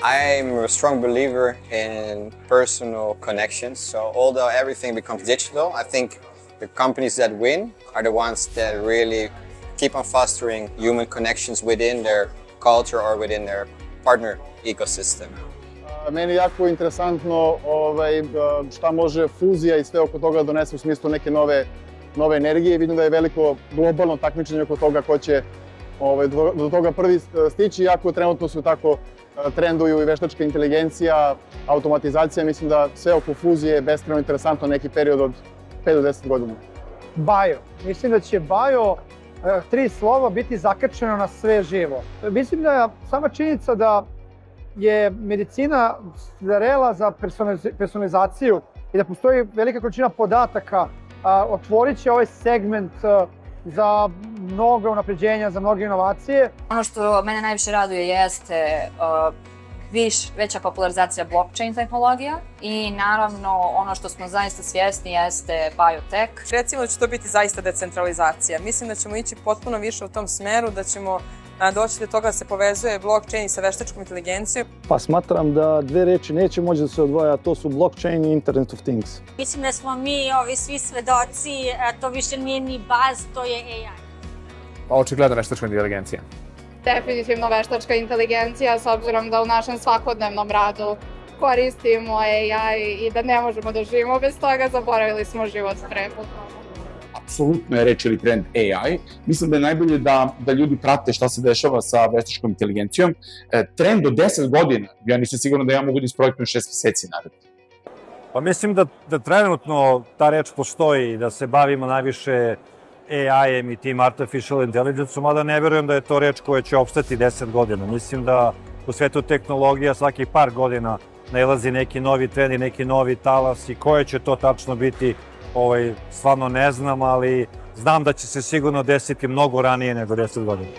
I'm a strong believer in personal connections. So although everything becomes digital, I think the companies that win are the ones that really keep on fostering human connections within their culture or within their partner ecosystem. Meni je jako interesantno šta može fuzija i sve oko toga donese u smislu neke nove energije. Vidim da je veliko globalno takmičenje oko toga ko će do toga prvi stići, iako trenutno su tako trenduju i veštačka inteligencija, automatizacija. Mislim da sve oko fuzije je beskrajno interesantno neki period od 5 do 10 godina. Bio. Mislim da će bio, 3 slova, biti zakačeno na sve živo. Mislim da je sama činjenica da je medicina zrela za personalizaciju i da postoji velika količina podataka, otvorit će ovaj segment za mnogo unapređenja, za mnoge inovacije. Ono što mene najviše raduje jeste veća popularizacija blockchain tehnologija i naravno ono što smo zaista svjesni jeste biotech. Recimo da će to biti zaista decentralizacija. Mislim da ćemo ići potpuno više u tom smeru, da ćemo doći do toga da se povezuje blockchain sa veštačkom inteligencijom. Pa smatram da dve reči neće moći da se odvoje, a to su blockchain i Internet of Things. Mislim da smo mi svi svedoci, to više nije ni baz, to je AI. Očigledno veštačka inteligencija. Definitivno veštačka inteligencija, s obzirom da u našem svakodnevnom radu koristimo AI i da ne možemo da živimo bez toga, zaboravili smo život trenutno. Apsolutno je reč ili trend AI. Mislim da je najbolje da ljudi prate šta se dešava sa veštačkom inteligencijom. Trend od 10 godina, ja nisam siguran da ja mogu da isprojektujem 6 meseci naredno. Pa mislim da trenutno ta reč postoji i da se bavimo najviše AI-em i tim artificial intelligence-om, mada ne verujem da je to reč koja će opstati 10 godina. Mislim da u svetu tehnologija svakih par godina nailazi neki novi trend i neki novi talas i koje će to tačno biti, stvarno ne znam, ali znam da će se sigurno desiti mnogo ranije nego 10 godina.